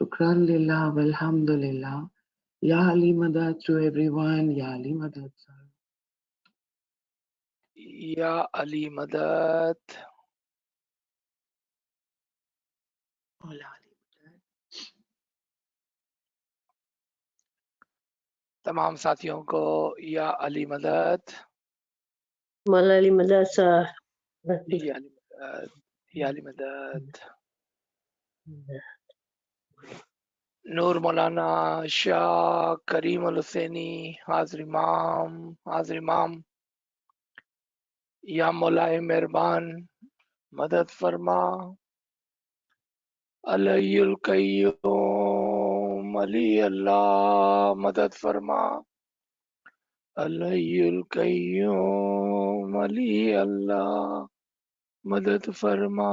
Shukran lillah, walhamdulillah. Ya Ali Madad to everyone. Ya Ali Madad, sir. या अली मदद। Hola, Ali Madad. तमाम साथियों को या अली मदद। Mala Ali Madad, sir. या अली मदद, या अली मदद। नूर मौलाना शाह करीम अल हुसैनी हाजिर इमाम या मौलाए मेहरबान मदद फरमा। अलैयुल कय्यूम अली अल्लाह मदद फरमा। अलैयुल कय्यूम अली अल्लाह मदद फरमा।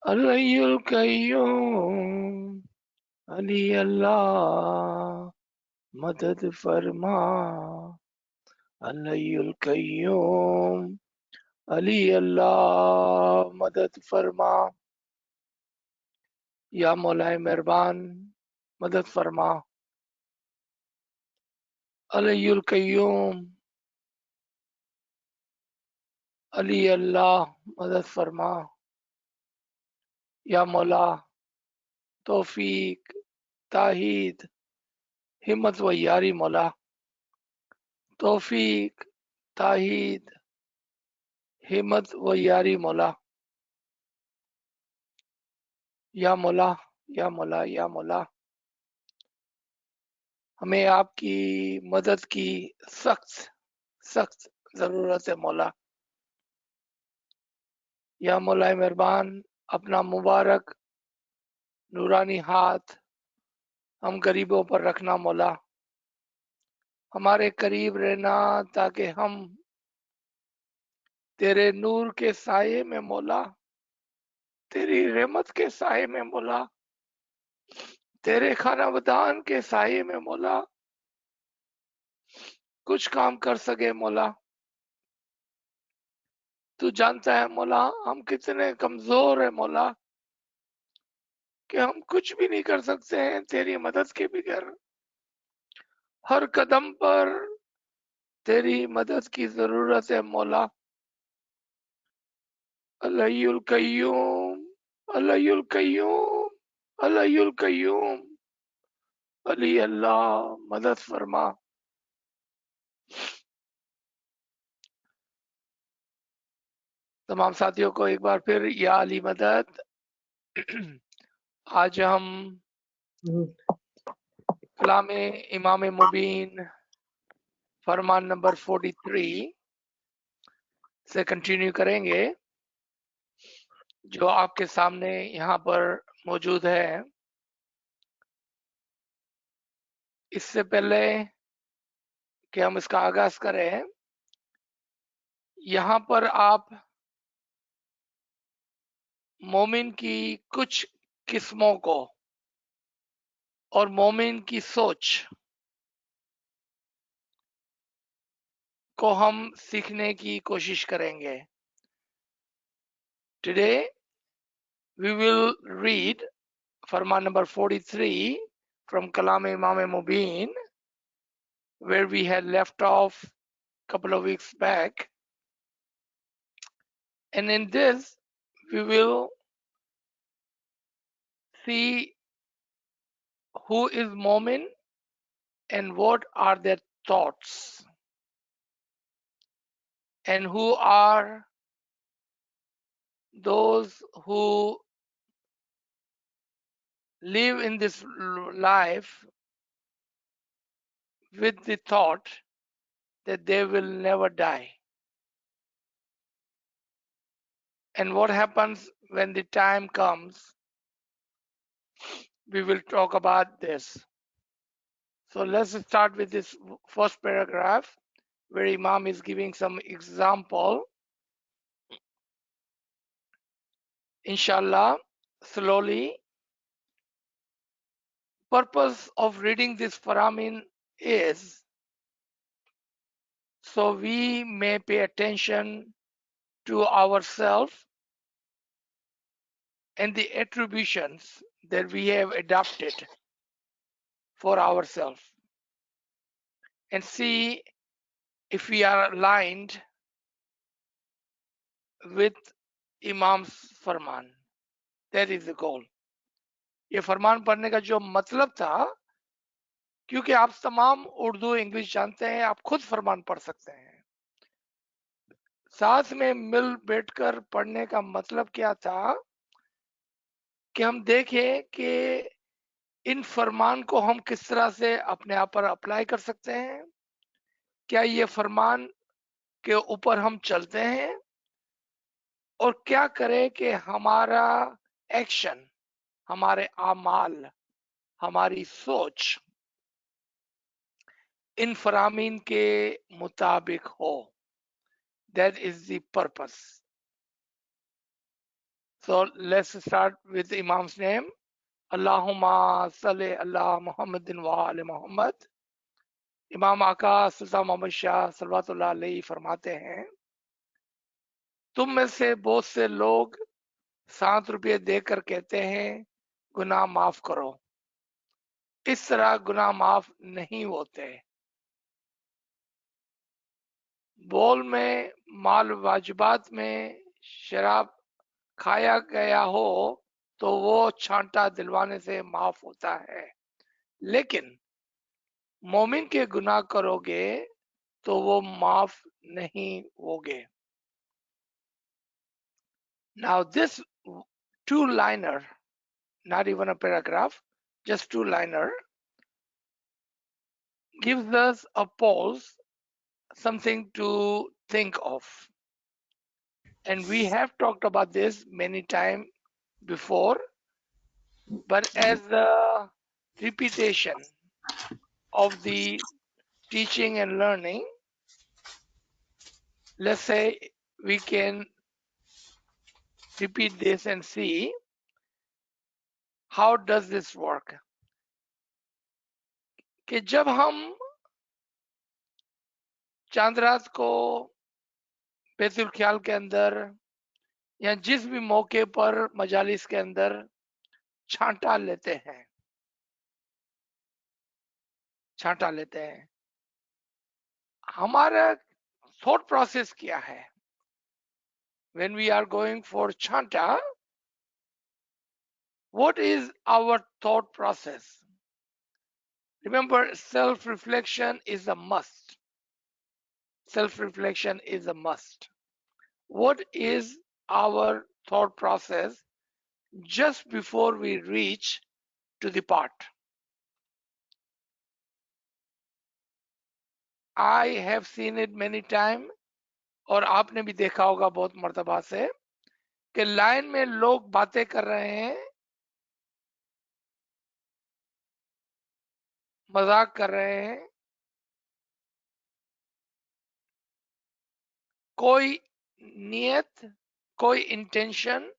अलैयुल कय्यूम अली अल्लाह मदद फरमा। अलैयुल कय्यूम अली अल्लाह मदद फरमा। या मौलाए मेहरबान मदद फरमा। अलैयुल कय्यूम अली अल्लाह मदद फरमा। या मौला तौफीक ताहीद हिम्मत व यारी मौला। तौफीक ताहीद हिम्मत व यारी मौला। या मौला या मौला या मौला हमें आपकी मदद की सख्त सख्त जरूरत है मौला। या मौलाए मेहरबान अपना मुबारक नूरानी हाथ हम गरीबों पर रखना मौला। हमारे करीब रहना ताकि हम तेरे नूर के साये में मौला, तेरी रहमत के साये में मौला, तेरे खानाबदान के साये में मौला कुछ काम कर सके मौला। तू जानता है मौला हम कितने कमजोर है मौला कि हम कुछ भी नहीं कर सकते हैं तेरी मदद के बगैर। हर कदम पर तेरी मदद की जरूरत है मौला। अलैयुल कय्यूम अलैयुल कय्यूम अलैयुल कय्यूम अली अल्लाह मदद फरमा। तमाम साथियों को एक बार फिर या अली मदद। आज हम कलाम इमाम मुबीन फरमान नंबर 43 से कंटिन्यू करेंगे जो आपके सामने यहाँ पर मौजूद है। इससे पहले कि हम इसका आगाज करें, यहाँ पर आप मोमिन की कुछ किस्मों को और मोमिन की सोच को हम सीखने की कोशिश करेंगे। टुडे वी विल रीड फरमान number 43 from Kalam Imam Mubin, where we had left off a couple of weeks back. And in this, we will see who is Momin and what are their thoughts, and who are those who live in this life with the thought that they will never die. And what happens when the time comes, we will talk about this. So let's start with this first paragraph where Imam is giving some example. Inshallah, slowly. Purpose of reading this Faramin is so we may pay attention to ourselves and the attributions that we have adopted for ourselves, and see if we are aligned with Imam's Farman. That is the goal. ये फरमान पढ़ने का जो मतलब था, क्योंकि आप तमाम Urdu English जानते हैं, आप खुद फरमान पढ़ सकते हैं. साथ में मिल बैठकर पढ़ने का मतलब क्या था कि हम देखें कि इन फरमान को हम किस तरह से अपने आप पर अप्लाई कर सकते हैं. क्या ये फरमान के ऊपर हम चलते हैं, और क्या करें कि हमारा एक्शन, हमारे आमाल, हमारी सोच इन फरामीन के मुताबिक हो. That is the purpose. So let's start with Imam's name. Allahumma salli ala Muhammadin wa ali Muhammad. इमाम आका सुल्तान मोहम्मद शाह सल्लल्लाहु अलैहि फरमाते हैं, तुम में से बहुत से लोग 7 रुपये देकर कहते हैं गुनाह माफ करो. इस तरह गुनाह माफ नहीं होते. बोल में माल वाजिबात में शराब खाया गया हो तो वो छांटा दिलवाने से माफ होता है, लेकिन मोमिन के गुनाह करोगे तो वो माफ नहीं होगे. Now this two-liner, not even a paragraph, just two-liner, gives us a pause, something to think of. And we have talked about this many times before, but as a repetition of the teaching and learning, let's say we can repeat this and see how does this work. कि जब हम चांद रात को बैतुल ख्याल के अंदर या जिस भी मौके पर मजालिस के अंदर छांटा लेते हैं, हमारा थॉट प्रोसेस क्या है? When we are going for chanta, what is our thought process? Remember, self-reflection is a must. Self-reflection is a must. What is our thought process just before we reach to the part? I have seen it many times, और आपने भी देखा होगा बहुत मर्तबा से कि line में लोग बातें कर रहे हैं, मजाक कर रहे हैं, कोई नियत, कोई इंटेंशन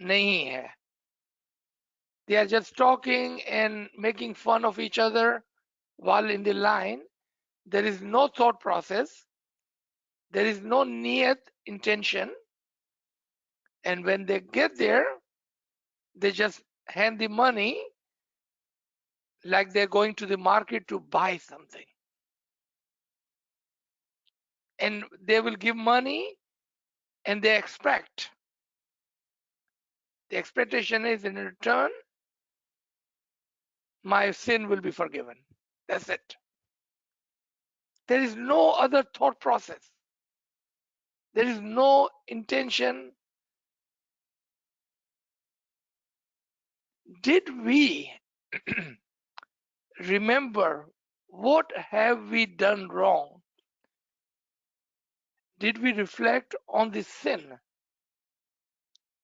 नहीं है. They are just talking and making fun of each other while in the line. There is no thought process. There is no niyat, intention. And when they get there, they just hand the money like they're going to the market to buy something. And they will give money and they expect. The expectation is in return, my sin will be forgiven. That's it. There is no other thought process. There is no intention. Did we remember what have we done wrong? Did we reflect on the sin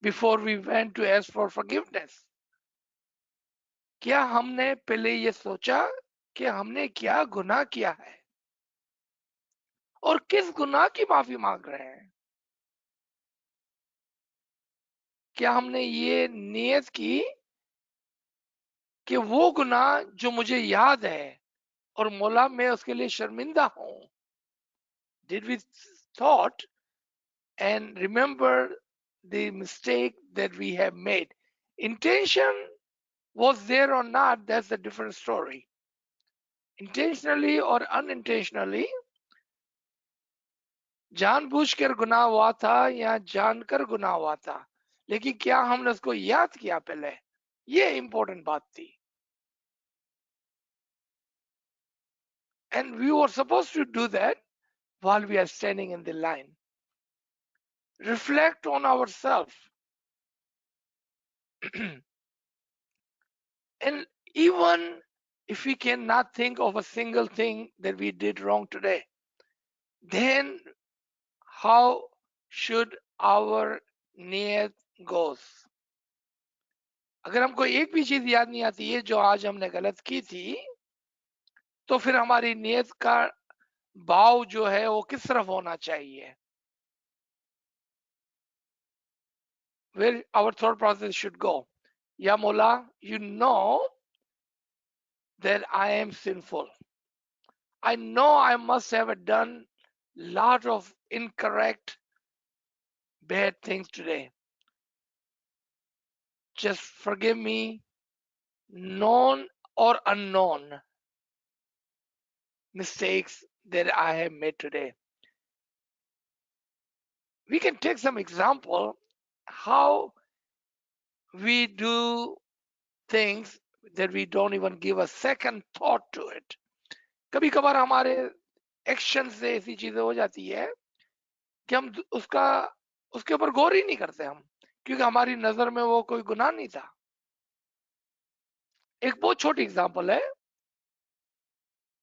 before we went to ask for forgiveness? क्या हमने पहले ये सोचा कि हमने क्या गुनाह किया है और किस गुनाह की माफी मांग रहे हैं? क्या हमने ये नियत की कि वो गुनाह जो मुझे याद है और मौला मैं उसके लिए शर्मिंदा हूं? Did we thought and remember the mistake that we have made. Intention was there or not, that's a different story. Intentionally or unintentionally, जानबूझकर गुनाह हुआ था या जानकर गुनाह हुआ था, लेकिन क्या हमने उसको याद किया पहले, ये इंपॉर्टेंट बात थी. And we were supposed to do that while we are standing in the line. Reflect on ourselves. And even if we cannot think of a single thing that we did wrong today, then how should our niyat goes? अगर हमको एक भी चीज याद नहीं आती है जो आज हमने गलत की थी, तो फिर हमारी नियत का भाव जो है वो किस तरफ होना चाहिए? Where our thought process should go. Ya Mullah, you know that I am sinful. I know I must have done lot of incorrect, bad things today. Just forgive me, known or unknown mistakes that I have made today. We can take some example how we do things that we don't even give a second thought to it. कभी कभार हमारे action से ऐसी चीजें हो जाती है कि हम उसके ऊपर गौर ही नहीं करते हम, क्योंकि हमारी नजर में वो कोई गुनाह नहीं था. एक बहुत छोटी एग्जांपल है,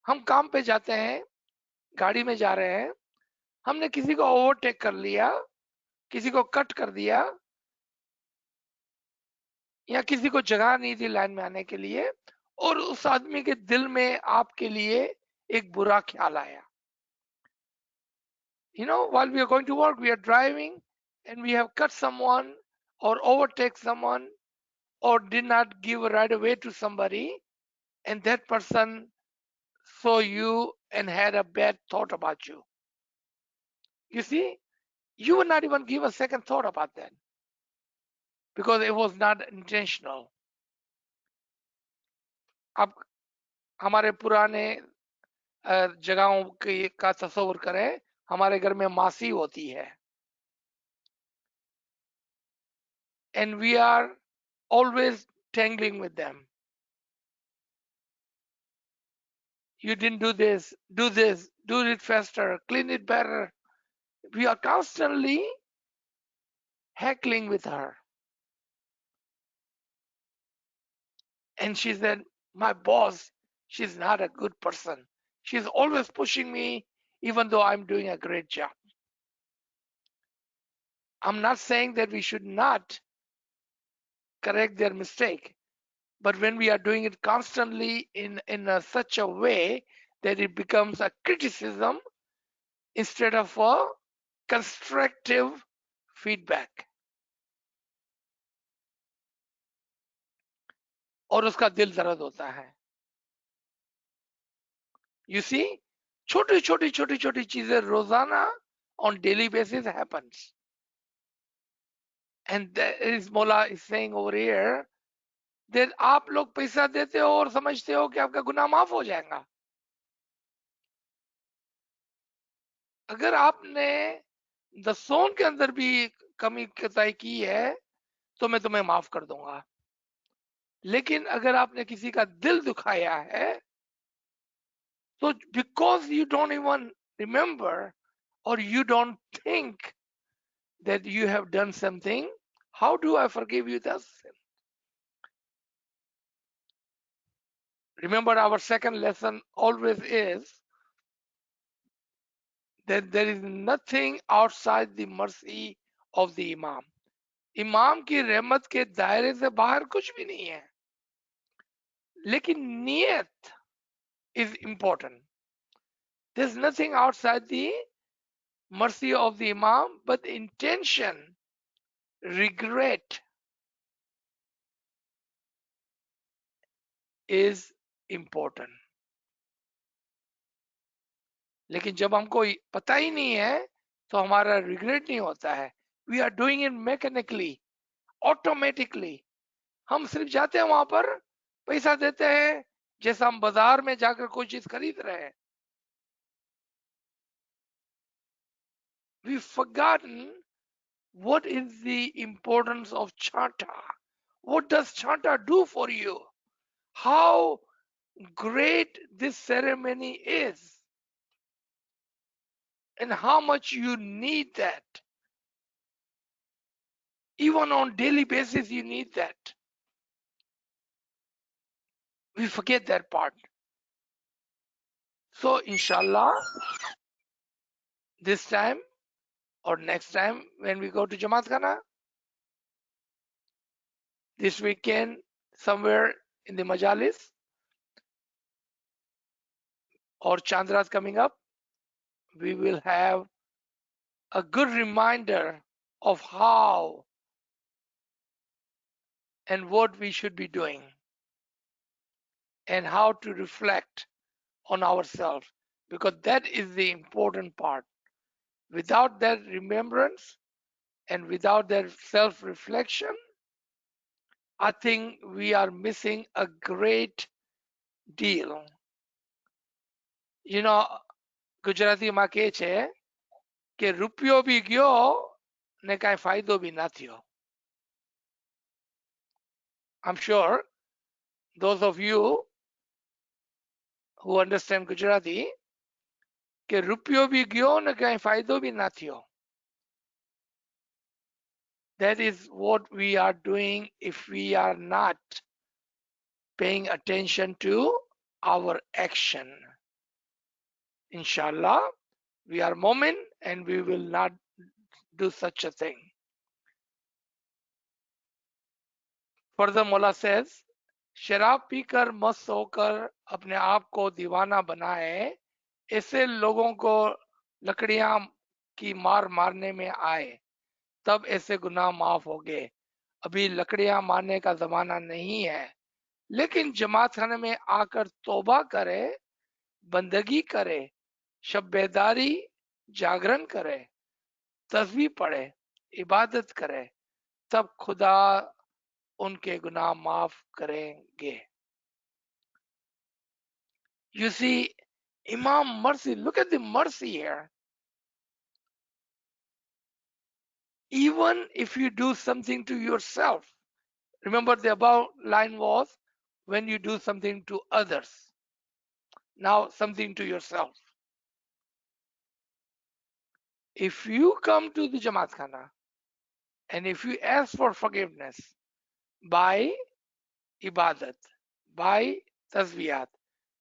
हम काम पे जाते हैं, गाड़ी में जा रहे हैं, हमने किसी को ओवरटेक कर लिया, किसी को कट कर दिया, या किसी को जगह नहीं दी लाइन में आने के लिए, और उस आदमी के दिल में आपके लिए एक बुरा ख्याल आया. You know, while we are going to work, we are driving and we have cut someone or overtake someone or did not give a right away to somebody, and that person saw you and had a bad thought about you. You see, you would not even give a second thought about that because it was not intentional. अब हमारे पुराने जगहों का तस्वीर करें, हमारे घर में मासी होती है, and we are always tangling with them. You didn't do this, do it faster, clean it better. We are constantly heckling with her. And she said, my boss, she's not a good person. She's always pushing me, even though I'm doing a great job. I'm not saying that we should not correct their mistake, but when we are doing it constantly in such a way that it becomes a criticism instead of a constructive feedback. और उसका दिल दर्द होता है. You see, छोटी छोटी चीजें रोजाना on daily basis happens. And that is Mola is saying over here that आप लोग पैसा देते हो और समझते हो कि आपका गुनाह माफ हो जाएगा. अगर आपने दसों के अंदर भी कमी कताई की है तो मैं तुम्हें माफ कर दूंगा, लेकिन अगर आपने किसी का दिल दुखाया है तो because you don't even remember or you don't think that you have done something, how do I forgive you that sin? Remember, our second lesson always is that there is nothing outside the mercy of the Imam. इमाम की रहमत के दायरे से बाहर कुछ भी नहीं है, लेकिन नियत is important. There's nothing outside the mercy of the Imam, but intention, regret is important. लेकिन जब हमको पता ही नहीं है तो हमारा रिग्रेट नहीं होता है, we are doing it mechanically, automatically. हम सिर्फ जाते हैं वहां पर, पैसा देते हैं, जैसा हम बाजार में जाकर कोई चीज खरीद रहे हैं. We've forgotten what is the importance of chanta. What does chanta do for you? How great this ceremony is, and how much you need that. Even on daily basis, you need that. We forget that part. So, inshallah, this time or next time when we go to Jamaat Khana, this weekend, somewhere in the Majalis or Chandras coming up, we will have a good reminder of how and what we should be doing and how to reflect on ourselves, because that is the important part. Without that remembrance and without that self reflection, I think we are missing a great deal. You know, Gujarati માં કહે છે કે રૂપિયો બી ગયો ને કાંઈ ફાયદો બી ના થયો. I'm sure those of you who understand Gujarati, કે રૂપિયો બી ગયો ને કાંઈ ફાયદો બી ના થયો. That is what we are doing if we are not paying attention to our action. Inshallah, we are Mu'min and we will not do such a thing. Further, Mullah says, शराब पीकर मस्त होकर अपने आप को दीवाना बनाए, ऐसे लोगों को लकड़ियां की मार मारने में आए, तब ऐसे गुनाह माफ हो गए. अभी लकड़ियां मारने का जमाना नहीं है, लेकिन जमात खाने में आकर तौबा करे, बंदगी करे, शब बेदारी जागरण करे, तस्बीह पढ़े, इबादत करे, तब खुदा उनके गुनाह माफ करेंगे. You see, Imam mercy, look at the mercy here. Even if you do something to yourself, remember the above line was when you do something to others. Now something to yourself. If you come to the Jamaat Khana and if you ask for forgiveness by ibadat, by tasbiyat,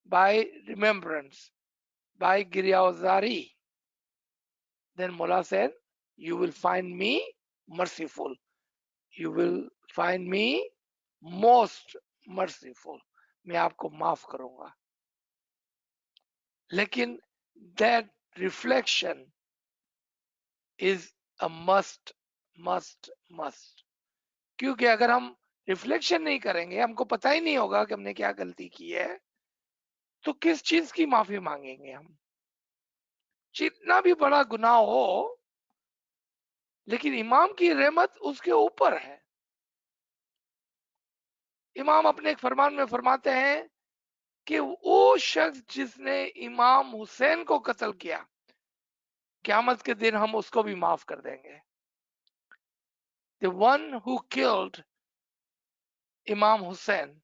by remembrance, by giryawzari, then Mullah said, you will find me merciful. You will find me most merciful. मैं आपको माफ करूंगा. लेकिन that reflection is a must. क्योंकि अगर हम reflection नहीं करेंगे, हमको पता ही नहीं होगा कि हमने क्या गलती की है, तो किस चीज की माफी मांगेंगे हम. जितना भी बड़ा गुनाह हो, लेकिन इमाम की रहमत उसके ऊपर है. इमाम अपने एक फरमान में फरमाते हैं कि वो शख्स जिसने इमाम हुसैन को कत्ल किया, क़यामत के दिन हम उसको भी माफ कर देंगे. The one who killed Imam Hussein,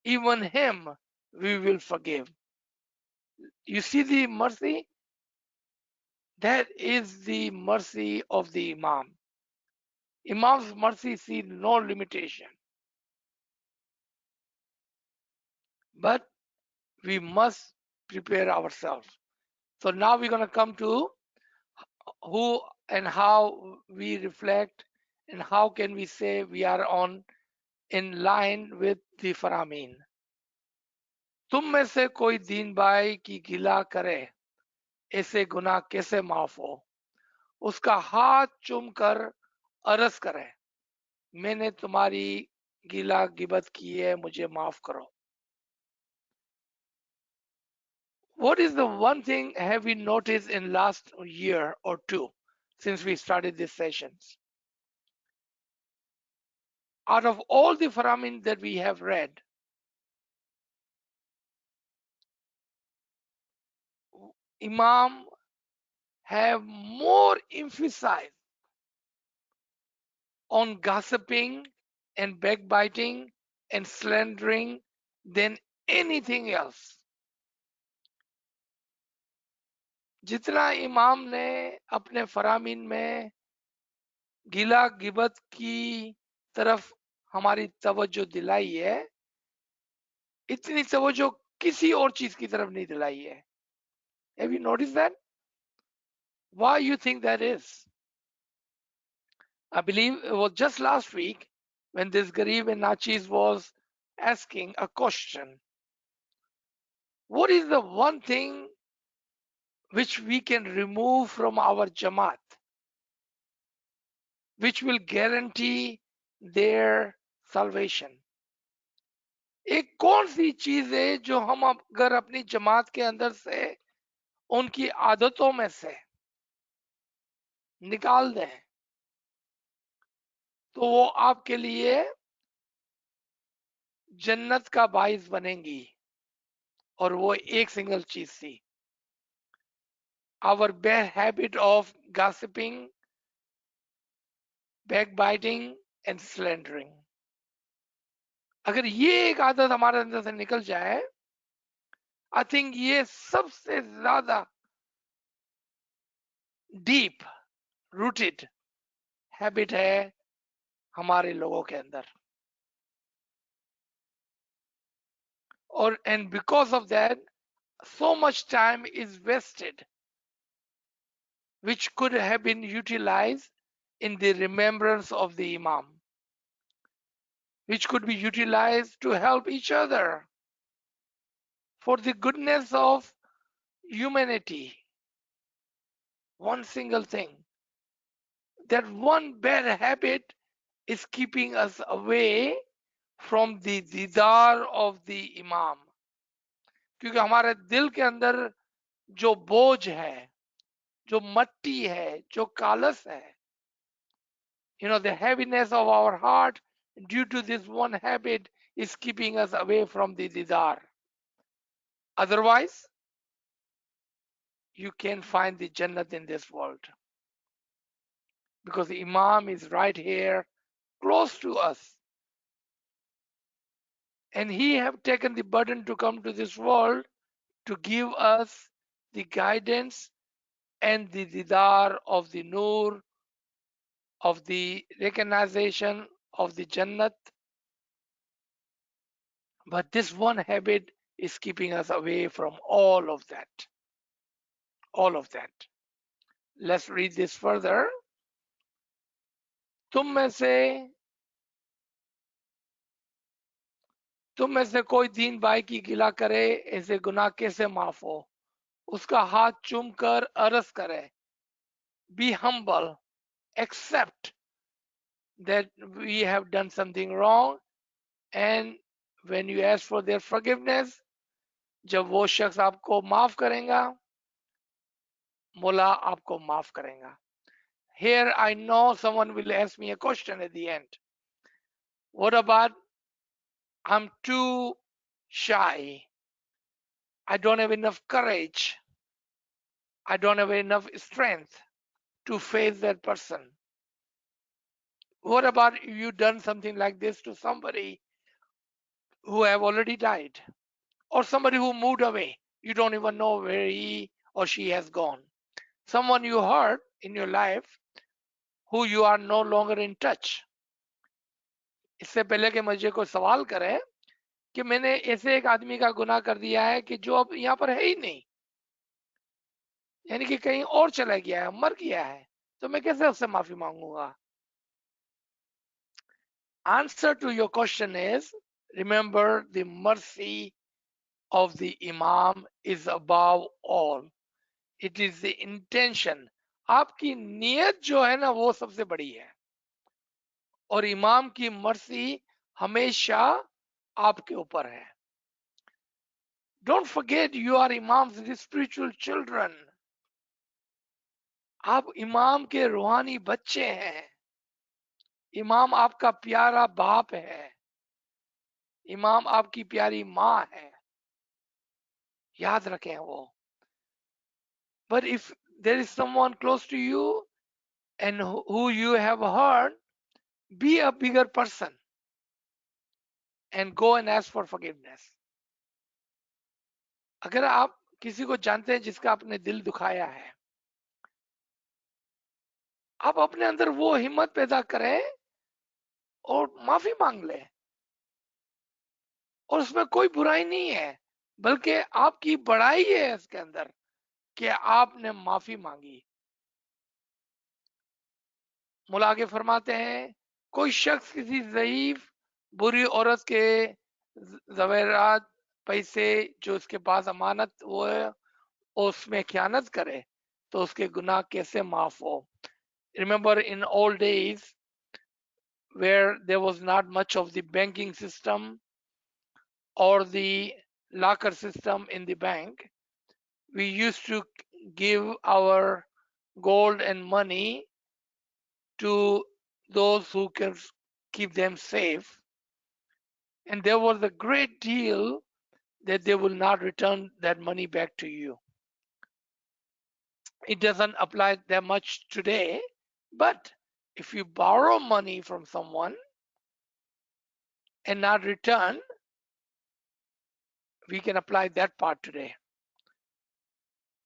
even him we will forgive. You see the mercy? That is the mercy of the Imam. Imam's mercy sees no limitation. But we must prepare ourselves. So now we're going to come to who and how we reflect and how can we say we are on in line with the फरामीन. तुम में से कोई दीन भाई की गिला करे, ऐसे गुनाह कैसे माफ हो, उसका हाथ चूम कर अर्ज करे, मैंने तुम्हारी गिला गिबत की है, मुझे माफ करो. What is the one thing have we noticed in last year or two since we started these sessions. Out of all the Farman that we have read, Imam have more emphasis on gossiping and backbiting and slandering than anything else. जितना इमाम ने अपने फरामीन में गिला गिबत की तरफ हमारी तवज्जो दिलाई है, इतनी तवज्जो किसी और चीज की तरफ नहीं दिलाई है. Have you noticed that? Why you think that is? I believe it was just last week when this Garib and Nachis was asking a question. What is the one thing which we can remove from our Jamaat, which will guarantee their salvation? एक कौन सी चीज है जो हम अगर अपनी जमात के अंदर से उनकी आदतों में से निकाल दें तो वो आपके लिए जन्नत का बाइस बनेंगी, और वो एक सिंगल चीज थी, our bad habit of gossiping, backbiting and slandering. अगर ये एक आदत हमारे अंदर से निकल जाए, आई थिंक ये सबसे ज्यादा डीप रूटेड हैबिट है हमारे लोगों के अंदर. और and because of that so much time is wasted which could have been utilized in the remembrance of the Imam, which could be utilized to help each other for the goodness of humanity. One single thing, that one bad habit is keeping us away from the didar of the Imam. क्योंकि हमारे दिल के अंदर जो बोझ है, जो मट्टी है, जो कालस है, the heaviness of our heart due to this one habit is keeping us away from the didar. Otherwise, you can't find the Jannat in this world, because the Imam is right here close to us, and he have taken the burden to come to this world to give us the guidance and the didar of the nur, of the recognition of the Jannat. But this one habit is keeping us away from all of that. All of that. Let's read this further. तुम में से कोई दीन भाई की गिला करे, ऐसे गुनाह कैसे माफ हो? उसका हाथ चूम कर अर्ज करे. Be humble, accept that we have done something wrong, and when you ask for their forgiveness, जब वो शख्स आपको माफ करेगा, मौला आपको माफ करेगा. Here I know someone will ask me a question at the end. What about I'm too shy? I don't have enough courage. I don't have enough strength to face that person. What about if you done something like this to somebody who have already died, or somebody who moved away? You don't even know where he or she has gone. Someone you hurt in your life who you are no longer in touch. इससे पहले कि मुझे कोई सवाल करे कि मैंने ऐसे एक आदमी का गुनाह कर दिया है कि जो अब यहाँ पर है ही नहीं, यानी कि कहीं और चला गया है, मर गया है, तो मैं कैसे उससे माफी मांगूंगा? Answer to your question is, remember the mercy of the Imam is above all. It is the intention. आपकी नियत जो है ना वो सबसे बड़ी है, और इमाम की मर्सी हमेशा आपके ऊपर है. Don't forget you are Imam's spiritual children. आप इमाम के रूहानी बच्चे हैं, इमाम आपका प्यारा बाप है, इमाम आपकी प्यारी माँ है, याद रखें वो। But if there is someone close to you and who you have hurt, be a bigger person and go and ask for forgiveness. अगर आप किसी को जानते हैं जिसका आपने दिल दुखाया है, आप अपने अंदर वो हिम्मत पैदा करें और माफी मांग लें, और उसमें कोई बुराई नहीं है, बल्कि आपकी बड़ाई है इसके अंदर कि आपने माफी मांगी। मुला आगे फरमाते हैं, कोई शख्स किसी ज़ईफ बुरी औरत के ज़वेरात पैसे जो उसके पास अमानत वो है और उसमें ख़यानत करे तो उसके गुनाह कैसे माफ हो। Remember in old days where there was not much of the banking system or the locker system in the bank, we used to give our gold and money to those who can keep them safe. And there was a great deal that they will not return that money back to you. It doesn't apply that much today, but if you borrow money from someone and not return, we can apply that part today.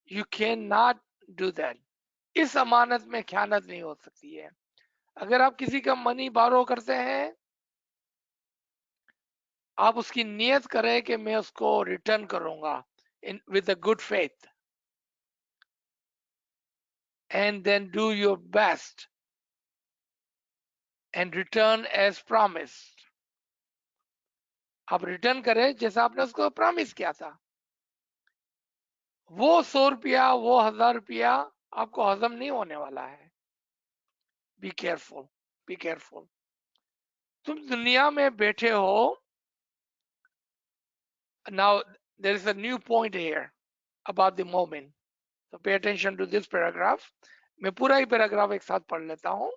You cannot do that. इस अमानत में ख़यानत नहीं हो सकती है। अगर आप किसी का मनी बारो करते हैं, आप उसकी नियत करें कि मैं उसको रिटर्न करूंगा with a good faith, and then do your best and return as promised. आप रिटर्न करें जैसा आपने उसको प्रॉमिस किया था। वो 100 रुपया, वो 1000 रुपया आपको हजम नहीं होने वाला है। Be careful, be careful. तुम दुनिया में बैठे हो। Now there is a new point here about the moment, so pay attention to this paragraph. मैं पूरा ही पैराग्राफ एक साथ पढ़ लेता हूं।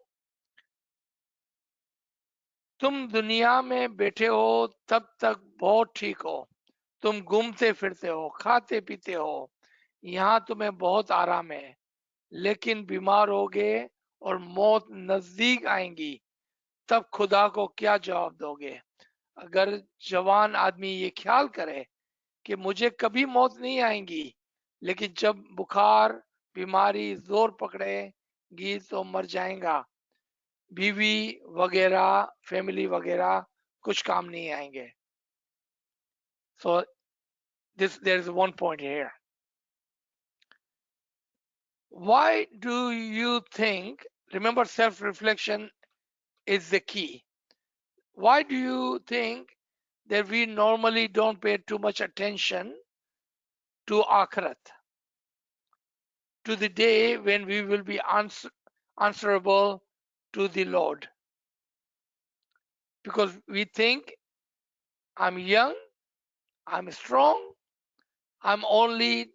तुम दुनिया में बैठे हो तब तक बहुत ठीक हो, तुम घूमते फिरते हो, खाते पीते हो, यहाँ तुम्हें बहुत आराम है, लेकिन बीमार होगे और मौत नजदीक आएंगी, तब खुदा को क्या जवाब दोगे। अगर जवान आदमी ये ख्याल करे कि मुझे कभी मौत नहीं आएगी, लेकिन जब बुखार बीमारी जोर पकड़ेगी तो मर जाएगा, बीवी वगैरह फैमिली वगैरह कुछ काम नहीं आएंगे। So there is one point here. Why do you think, remember self-reflection is the key. Why do you think that we normally don't pay too much attention to Akhirat, to the day when we will be answerable to the Lord? Because we think, I'm young, I'm strong, I'm only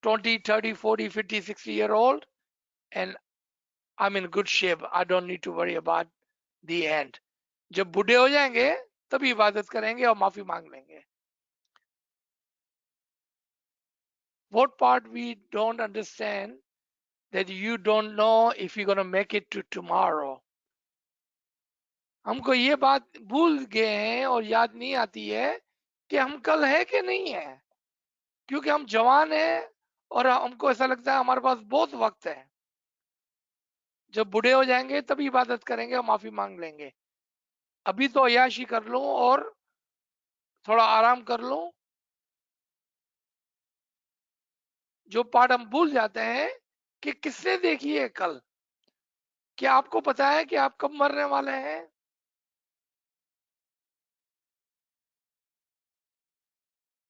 20, 30, 40, 50, 60-year-old, and I'm in good shape. I don't need to worry about the end. जब बूढ़े हो जाएंगे तभी इबादत करेंगे और माफी मांग लेंगे। What part we don't understand that you don't know if you're gonna make it to tomorrow. हमको ये बात भूल गए हैं और याद नहीं आती है कि हम कल है कि नहीं है, क्योंकि हम जवान हैं और हमको ऐसा लगता है हमारे पास बहुत वक्त है। जब बूढ़े हो जाएंगे तभी इबादत करेंगे और माफी मांग लेंगे। अभी तो अय्याशी कर लूं और थोड़ा आराम कर लूं। जो पार्ट हम भूल जाते हैं कि किसने देखी है कल। क्या आपको पता है कि आप कब मरने वाले हैं?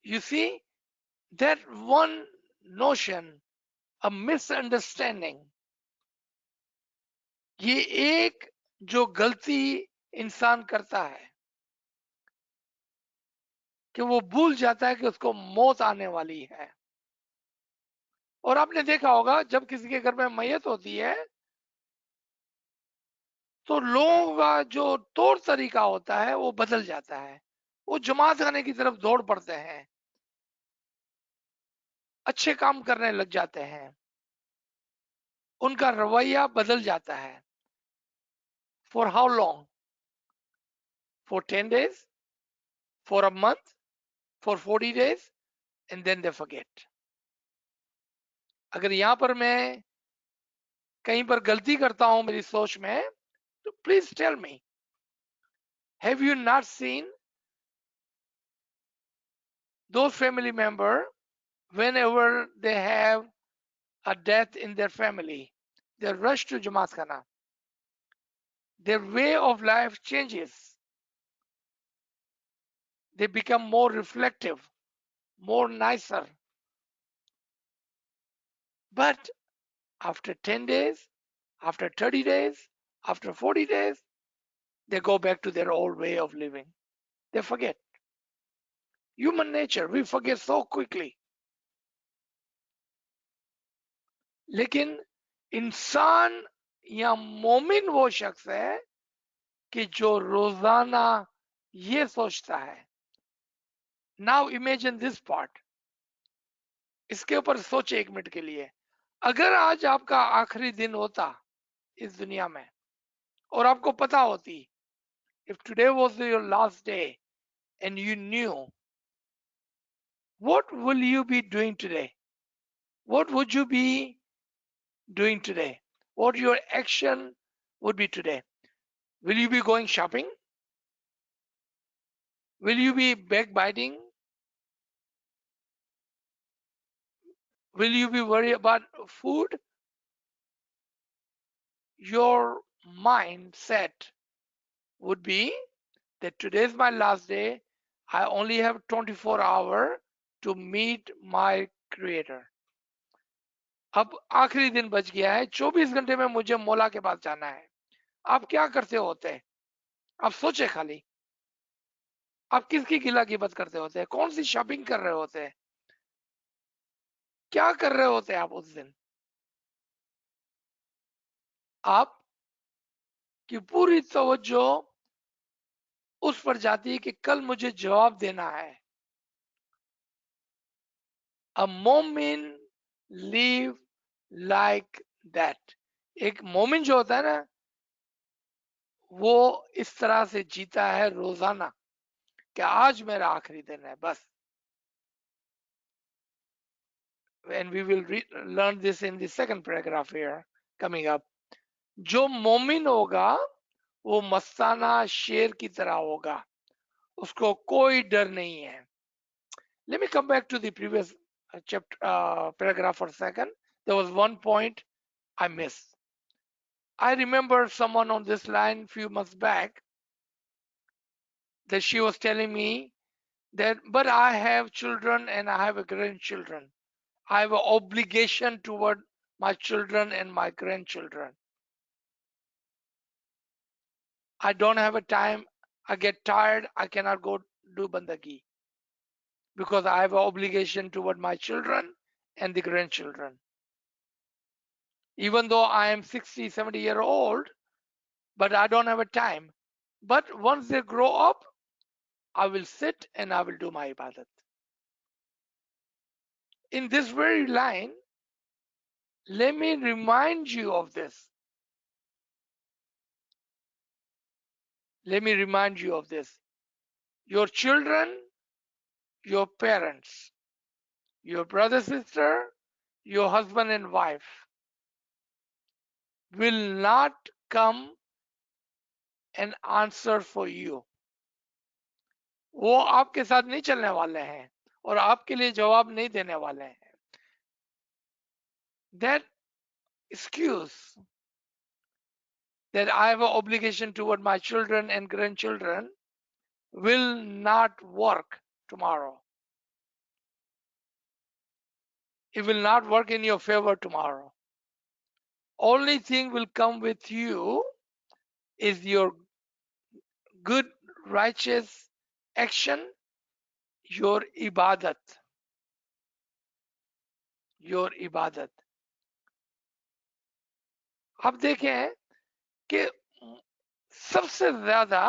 You see, that one notion, a misunderstanding, ये एक जो गलती इंसान करता है कि वो भूल जाता है कि उसको मौत आने वाली है। और आपने देखा होगा जब किसी के घर में मैयत होती है तो लोगों का जो तौर तरीका होता है वो बदल जाता है, वो जमात खाने की तरफ दौड़ पड़ते हैं, अच्छे काम करने लग जाते हैं, उनका रवैया बदल जाता है। For how long? For 10 days, for a month, for 40 days, and then they forget. अगर यहां पर मैं कहीं पर गलती करता हूं मेरी सोच में, तो please tell me. Have you not seen those family member, whenever they have a death in their family, they rush to Jamaat Khana. Their way of life changes. They become more reflective, more nicer. But after 10 days, after 30 days, after 40 days, they go back to their old way of living. They forget. Human nature, we forget so quickly. लेकिन इंसान या मोमिन वो शख्स है कि जो रोजाना ये सोचता है। नाउ इमेजिन दिस पार्ट, इसके ऊपर सोचे एक मिनट के लिए। अगर आज आपका आखिरी दिन होता इस दुनिया में और आपको पता होती, if today was your last day and you knew, what will you be doing today? What would you be doing today? What your action would be today? Will you be going shopping? Will you be backbiting? Will you be worried about food? Your mindset would be that today is my last day. I only have 24 hours to meet my creator. अब आखिरी दिन बच गया है, 24 घंटे में मुझे मौला के पास जाना है। आप क्या करते होते हैं? आप सोचे खाली, आप किसकी गिला गिबत करते होते हैं? कौन सी शॉपिंग कर रहे होते हैं? क्या कर रहे होते हैं आप उस दिन? आप की पूरी तवज्जो उस पर जाती है कि कल मुझे जवाब देना है। अ मोमिन लिव लाइक दैट। एक मोमिन जो होता है ना, वो इस तरह से जीता है रोजाना कि आज मेरा आखिरी दिन है बस। And we will learn this in the second paragraph here coming up. जो मोमिन होगा वो मस्ताना शेर की तरह होगा, उसको कोई डर नहीं है। Let me come back to the previous chapter paragraph for a second. There was one point I missed. I remember someone on this line few months back that she was telling me that, but I have children and I have grandchildren. I have an obligation toward my children and my grandchildren. I don't have a time. I get tired. I cannot go do bandagi because I have an obligation toward my children and the grandchildren. Even though I am 60, 70-year old, but I don't have a time. But once they grow up, I will sit and I will do my ibadat. In this very line, let me remind you of this. Let me remind you of this. Your children, your parents, your brother, sister, your husband and wife will not come and answer for you. वो आपके साथ नहीं चलने वाले हैं और आपके लिए जवाब नहीं देने वाले हैं. That excuse that I have an obligation toward my children and grandchildren will not work tomorrow. It will not work in your favor tomorrow. Only thing will come with you is your good, righteous action, your ibadat. your ibadat. आप देखें कि सबसे ज्यादा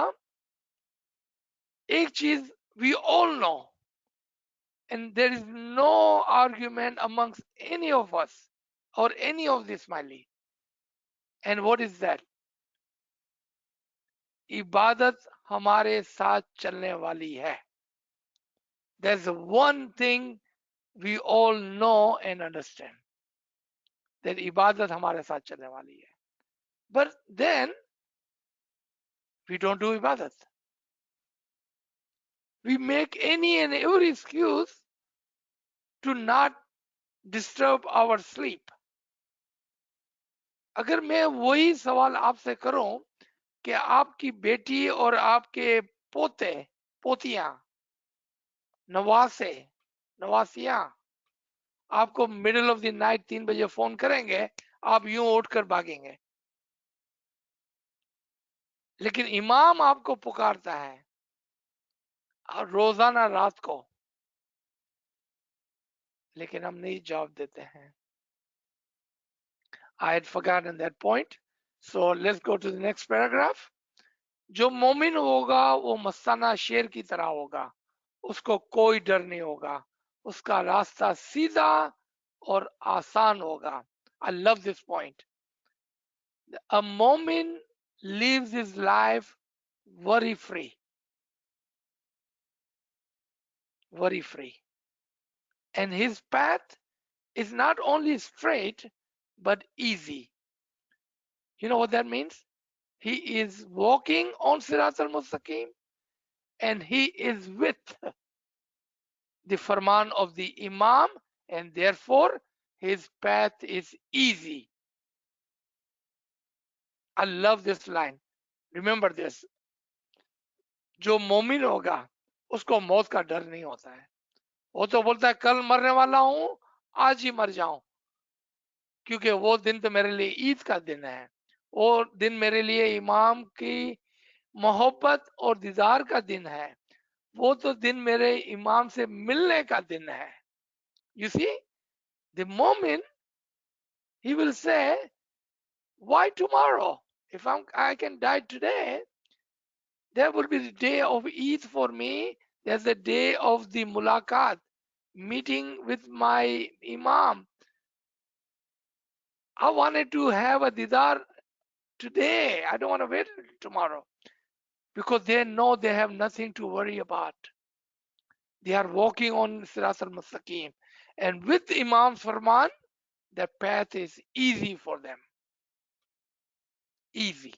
एक चीज we all know, and there is no argument amongst any of us or any of the smiley. And what is that? इबादत हमारे साथ चलने वाली है. There's one thing we all know and understand, that इबादत हमारे साथ चलने वाली है. But then we don't do ibadat. We make any and every excuse to not disturb our sleep. अगर मैं वही सवाल आपसे करूं कि आपकी बेटी और आपके पोते पोतियां नवासे नवासियां आपको मिडिल ऑफ द नाइट 3 बजे फोन करेंगे, आप यूं उठकर भागेंगे. लेकिन इमाम आपको पुकारता है रोजाना रात को, लेकिन हम नहीं जवाब देते हैं. I had forgotten that point. So let's go to the next paragraph. जो मोमिन होगा वो मस्ताना शेर की तरह होगा, उसको कोई डर नहीं होगा, उसका रास्ता सीधा और आसान होगा. I love this point. A momin lives his life worry free. Worry free. And his path is not only straight but easy. You know what that means? He is walking on Sirat al-Mustaqim, and he is with the Farman of the Imam, and therefore his path is easy. I love this line. Remember this. जो मोमिन होगा उसको मौत का डर नहीं होता है. वो तो बोलता है कल मरने वाला हूं, आज ही मर जाऊं, क्योंकि वो दिन तो मेरे लिए ईद का दिन है. वो दिन मेरे लिए इमाम की मोहब्बत और दीदार का दिन है. वो तो दिन मेरे इमाम से मिलने का दिन है. You see, the moment he will say, why tomorrow? If I can die today, there will be the day of Eid for me. There's the day of the mulaqat, meeting with my imam. I wanted to have a didar today. I don't want to wait until tomorrow, because they know they have nothing to worry about. They are walking on Sirat al-Mustaqim. And with Imam's Farman, the path is easy for them. Easy.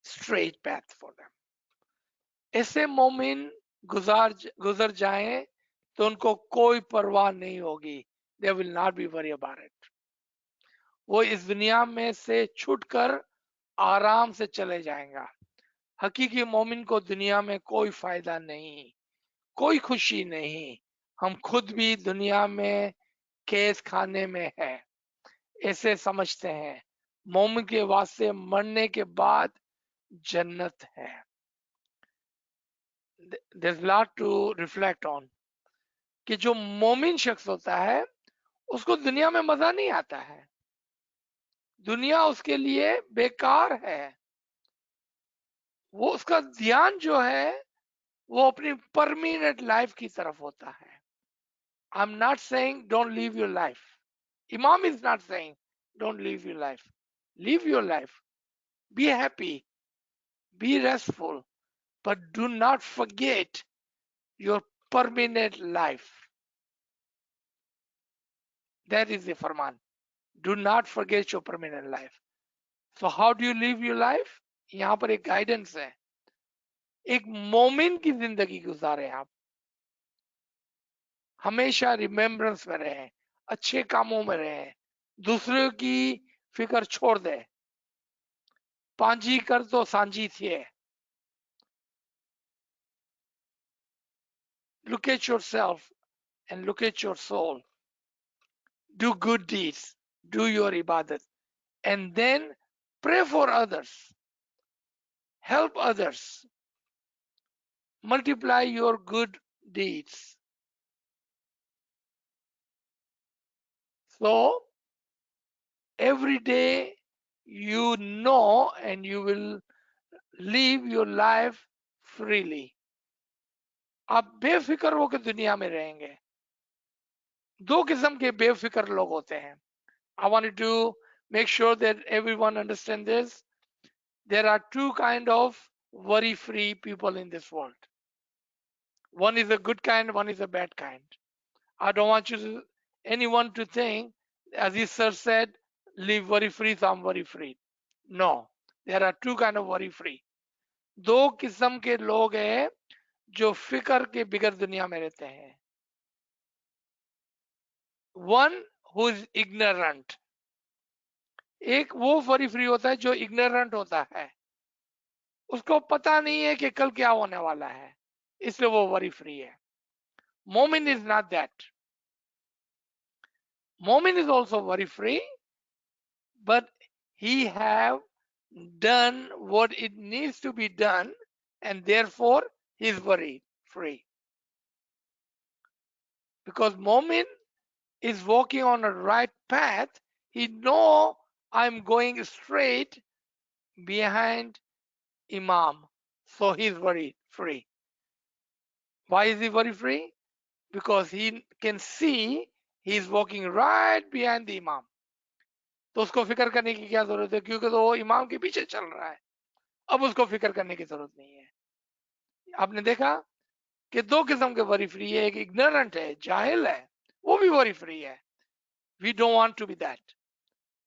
Straight path for them. ऐसे मोमिन गुजर जाएं तो उनको कोई परवाह नहीं होगी. They will not be worried about it. वो इस दुनिया में से छूटकर आराम से चले जाएंगा. हकीकी मोमिन को दुनिया में कोई फायदा नहीं, कोई खुशी नहीं. हम खुद भी दुनिया में कैद खाने में है, ऐसे समझते हैं. मोमिन के वास्ते मरने के बाद जन्नत है. There's a lot to reflect on. कि जो मोमिन शख्स होता है उसको दुनिया में मजा नहीं आता है. दुनिया उसके लिए बेकार है. वो उसका ध्यान जो है वो अपनी परमानेंट लाइफ की तरफ होता है. I'm not saying don't live your life. Imam is not saying don't live your life. Live your life. Be happy. Be restful. But do not forget your permanent life. That is the Farman. Do not forget your permanent life. So how do you live your life? यहाँ पर एक guidance है. एक मोमिन की जिंदगी गुजारे आप. हमेशा रिमेम्बरेंस में रहें, अच्छे कामों में रहें, दूसरों की फिक्र छोड़ दे. पांजी कर तो सांझी थिए. Look at yourself and look at your soul. Do good deeds. Do your ibadat. And then pray for others. Help others. Multiply your good deeds. So every day you know and you will live your life freely. आप बेफिक्र होकर दुनिया में रहेंगे. दो किस्म के बेफिक्र लोग होते हैं. I wanted to make sure that everyone understand this. There are two kind of worry-free people in this world. One is a good kind, one is a bad kind. I don't want anyone to think, as his sir said, live worry-free, so I'm worry-free. No, there are two kind of worry-free. दो किस्म के लोग हैं जो फिक्र के बिगर दुनिया में रहते हैं. One who is ignorant. एक वो वरी फ्री होता है जो इग्नोरेंट होता है, उसको पता नहीं है कि कल क्या होने वाला है, इसलिए वो वरी फ्री है. मोमिन इज नॉट दैट. मोमिन is also worry free, but he have done what it needs to be done, and therefore he is worry free. Because Momin is walking on a right path, he know I'm going straight behind Imam, so he is worry free. Why is he worry free? Because he can see he is walking right behind the Imam. तो उसको फिक्र करने की क्या जरूरत है, क्योंकि तो वो इमाम के पीछे चल रहा है. अब उसको फिक्र करने की जरूरत नहीं है. आपने देखा कि दो किस्म के वरी फ्री है. एक इग्नोरेंट है, जाहिल है, वो भी वरी फ्री है. We don't want to be that.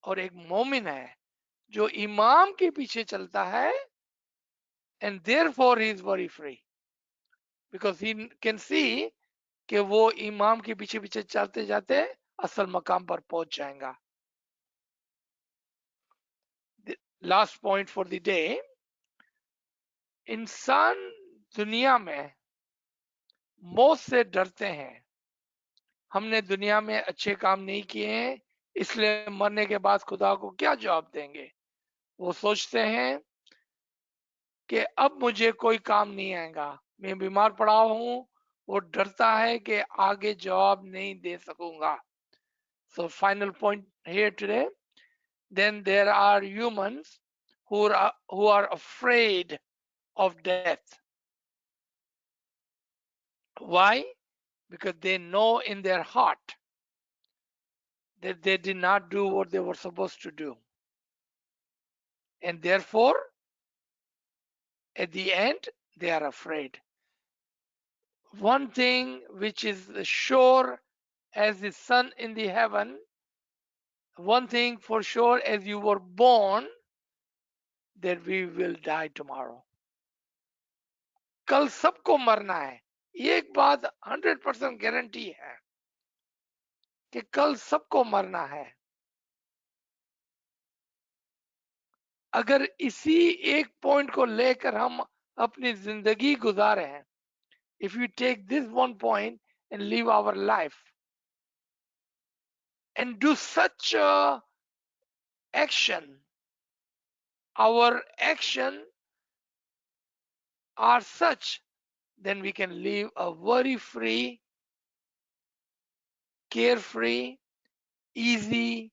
और एक मोमिन है जो इमाम के पीछे चलता है, and therefore he is worry free, because he can see कि वो इमाम के पीछे पीछे चलते जाते असल मकाम पर पहुंच जाएगा. Last point for the day. इंसान दुनिया में मौत से डरते हैं. हमने दुनिया में अच्छे काम नहीं किए हैं, इसलिए मरने के बाद खुदा को क्या जवाब देंगे. वो सोचते हैं कि अब मुझे कोई काम नहीं आएगा, मैं बीमार पड़ा हूं. वो डरता है कि आगे जवाब नहीं दे सकूंगा. So final point here today, then there are humans who are afraid of death. Why? Because they know in their heart that they did not do what they were supposed to do, and therefore at the end they are afraid. One thing which is sure as the sun in the heaven, one thing for sure as you were born, that we will die tomorrow. कल सबको मरना है. एक बात 100% guarantee है कि कल सबको मरना है. अगर इसी एक पॉइंट को लेकर हम अपनी जिंदगी गुजारे हैं, if you take this one point and live our life and do such a action, our action are such, then we can live a worry free, carefree, easy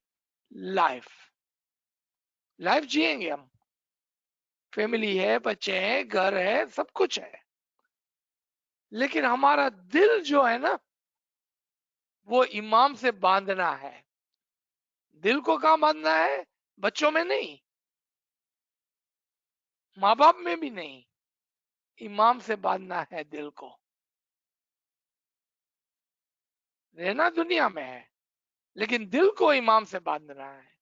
life. Life जिएंगे हम. Family है, बच्चे हैं, घर है, सब कुछ है, लेकिन हमारा दिल जो है ना, वो इमाम से बांधना है. दिल को कहां बांधना है? बच्चों में नहीं, माँ बाप में भी नहीं, इमाम से बांधना है दिल को. रहना दुनिया में है, लेकिन दिल को इमाम से बांधना है.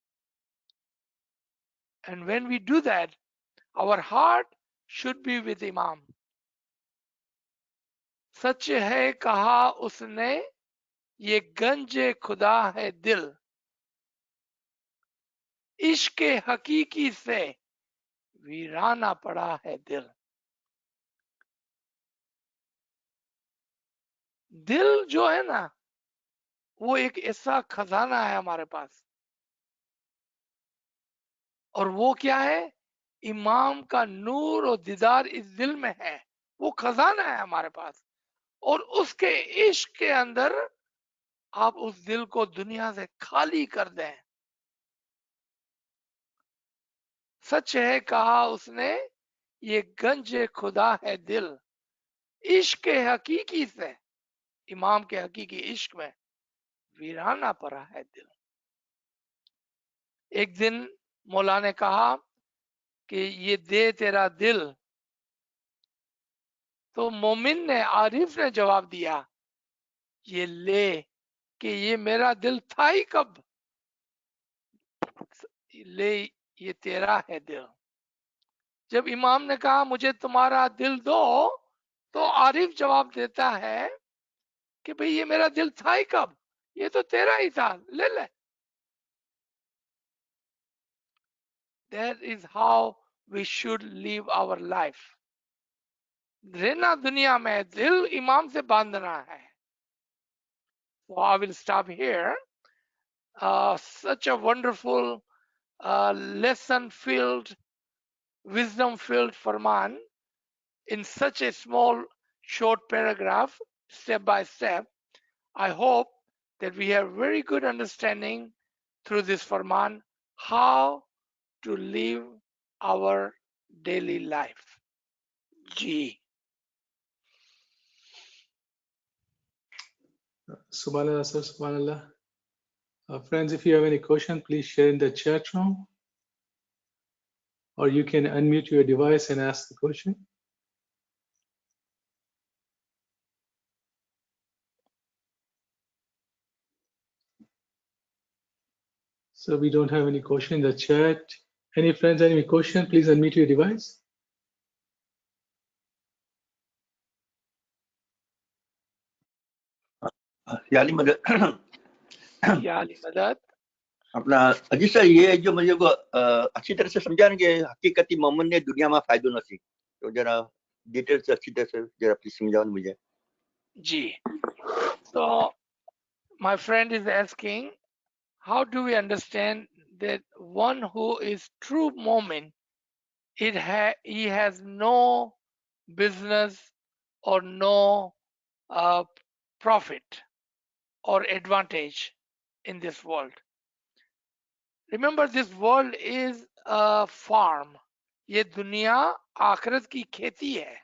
And when we do that, our heart should be with Imam. सच है कहा उसने, ये गंजे खुदा है दिल, इश्क हकीकी से वीराना पड़ा है दिल. दिल जो है ना, वो एक ऐसा खजाना है हमारे पास, और वो क्या है? इमाम का नूर और दीदार इस दिल में है. वो खजाना है हमारे पास, और उसके इश्क के अंदर आप उस दिल को दुनिया से खाली कर दें। सच है कहा उसने, ये गंज खुदा है दिल, इश्क हकीकी से, इमाम के हकीकी इश्क में वीराना पड़ा है दिल। एक दिन मौला ने कहा कि ये दे तेरा दिल, तो मोमिन ने, आरिफ ने जवाब दिया, ये ले कि ये मेरा दिल था ही कब, ले ये तेरा है दिल। जब इमाम ने कहा मुझे तुम्हारा दिल दो, तो आरिफ जवाब देता है कि भाई ये मेरा दिल था ही कब, ये तो तेरा ही था, ले ले। That is how we should live our life. रहना दुनिया में दिल इमाम से बांधना है। So I will stop here. Such a wonderful lesson filled, wisdom filled Farman in such a small short paragraph, step by step. I hope that we have very good understanding through this Farman how to live our daily life. Ji. Subhanallah, sir, Subhanallah. Friends, if you have any question, please share in the chat room, or you can unmute your device and ask the question. So we don't have any question in the chat. Any friends, any question, please unmute your device. याली मदद याली मदद। अपना अजीज sir, ये जो मुझे को अच्छी तरह से समझा कि हकीकती मोमिन ने दुनिया में फायदो नसी, तो जरा डिटेल से अच्छी तरह से जरा प्लीज समझाओ मुझे। जी। So my friend is asking, how do we understand that one who is true Momin, he has no business or no profit or advantage in this world? Remember, this world is a farm. ये दुनिया आखिरत की खेती है.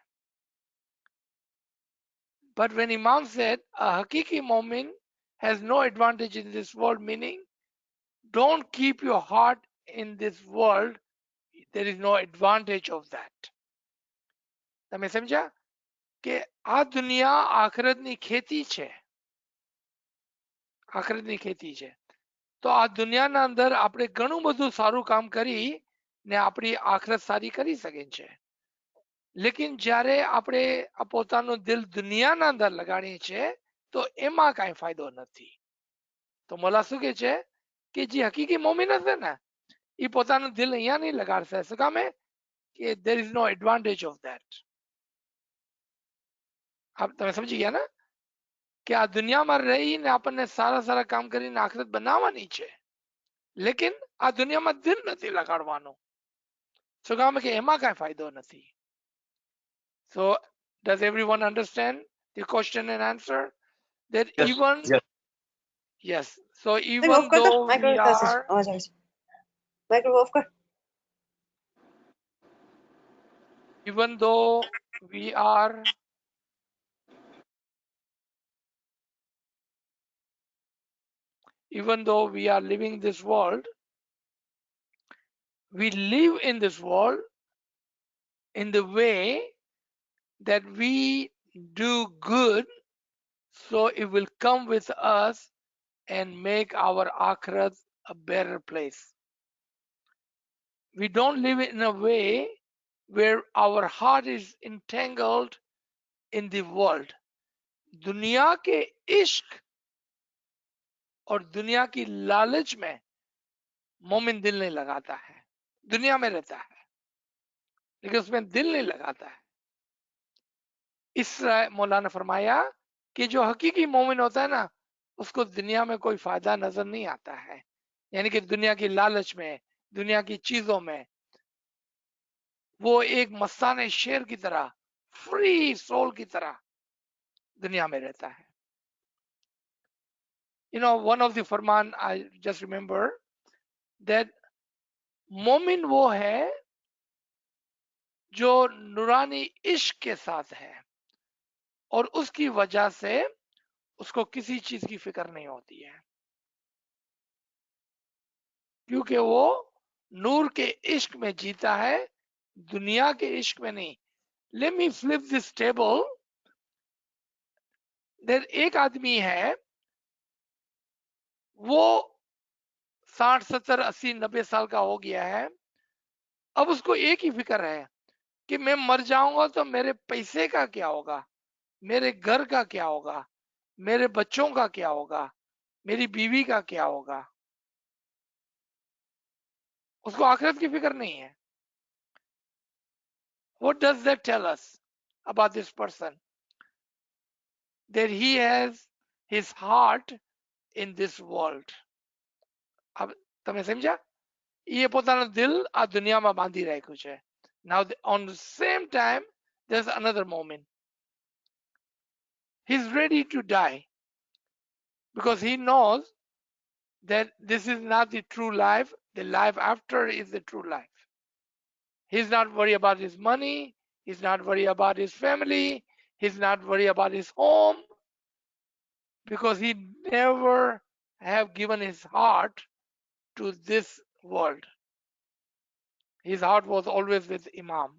But when Imam said a hakiki Momin has no advantage in this world, meaning don't keep your heart in this world, there is no advantage of that. તમે સમજ્યા કે આ દુનિયા આખરતની ખેતી છે, આખરતની ખેતી છે. તો આ દુનિયાના અંદર આપણે ઘણું બધું સારું કામ કરી ને આપણી આખરત સારી કરી શકે છે. લેકિન જ્યારે આપણે પોતાનું દિલ દુનિયાના અંદર લગાડીએ છીએ તો એમાં કાંઈ ફાયદો નથી. તો મોલા શું કહે છે કે જે હકીકી મોમિન હશે ને એ પોતાનું દિલ અહીંયા નહીં લગાડશે. શું કામે કે there is no advantage of that. તમે સમજી ગયા ને કે આ દુનિયામાં રહીને આપણને સારા સારા કામ કરીને આખરત બનાવવાની છે, લેકિન આ દુનિયામાં દિલ નથી લગાડવાનો. શું કામ કે એમાં કાંઈ ફાયદો નથી. So does everyone understand the question and answer? That Yes, even yes. yes, so even though we are even though we are living this world, we live in this world in the way that we do good, so it will come with us and make our akhirat a better place. We don't live in a way where our heart is entangled in the world. दुनिया के इश्क और दुनिया की लालच में मोमिन दिल नहीं लगाता है. दुनिया में रहता है लेकिन उसमें दिल नहीं लगाता है. इस मौला ने फरमाया कि जो हकीकी मोमिन होता है ना, उसको दुनिया में कोई फायदा नजर नहीं आता है. यानी कि दुनिया की लालच में, दुनिया की चीजों में वो एक मस्ताने शेर की तरह, फ्री सोल की तरह दुनिया में रहता है. You know, one of the Farman, I just remember that मोमिन वो है जो नूरानी इश्क के साथ है और उसकी वजह से उसको किसी चीज की फिक्र नहीं होती है, क्योंकि वो नूर के इश्क में जीता है, दुनिया के इश्क में नहीं। Let me flip this table. There एक आदमी है, वो 60, 70, 80, 90 साल का हो गया है। अब उसको एक ही फिक्र है कि मैं मर जाऊंगा तो मेरे पैसे का क्या होगा, मेरे घर का क्या होगा, मेरे बच्चों का क्या होगा, मेरी बीवी का क्या होगा। उसको आखिरत की फिक्र नहीं है। What does that tell us about this person? That he has his heart in this world. अब તમે સમજ્યા? એ પોતાનો દિલ આ દુનિયામાં બાંધી રાખ્યું છે. Now on the same time there's another moment. He's ready to die because he knows that this is not the true life. The life after is the true life. He's not worried about his money. He's not worried about his family. He's not worried about his home, because he never have given his heart to this world. His heart was always with Imam.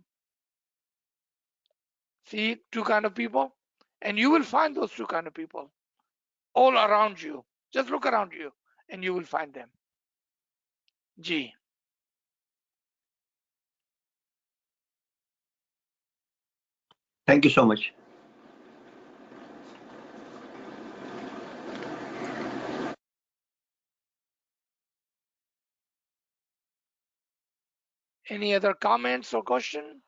See, two kind of people, and you will find those two kind of people all around you. Just look around you and you will find them. G. Thank you so much. Any other comments or question?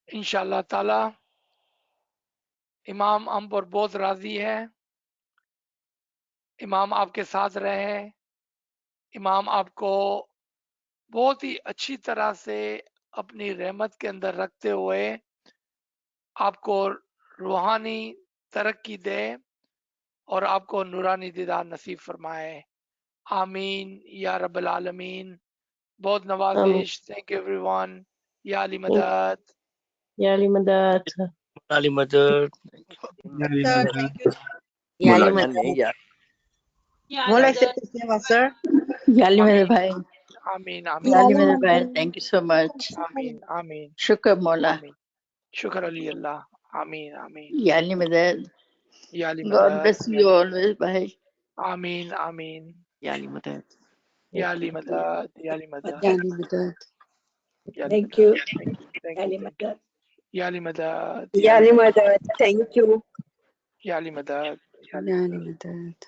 इंशाल्लाह ताला इमाम हम पर बहुत राजी है। इमाम आपके साथ रहे। इमाम आपको बहुत ही अच्छी तरह से अपनी रहमत के अंदर रखते हुए आपको रूहानी तरक्की दे और आपको नूरानी दीदार नसीब फरमाए। आमीन या रब्बल आलमीन। बहुत नवाजिश। Thank you everyone. या अली मदद। Ya Ali Madad. Ali Madad. Ya Ali Mulanya Madad. नहीं यार. Mola Seva, sir. Ya Ali Madad bhai. आमीन Ya आमीन Ali Madad bhai. Thank you so much. आमीन आमीन Shukr Mola. आमीन। शुक्र अली अल्लाह। आमीन आमीन। Ya Ali Madad. या अली God मदद। bless you always bhai. आमीन आमीन। Ya Ali Madad. या अली मदद। या अली मदद। Ya Ali Madad. या अली Thank मदद। you. Thank you thank Ya you Ali thank you. Madad. या अली मदद। Ya Ali Madad. Thank you. या अली मदद। Ya Ali Madad.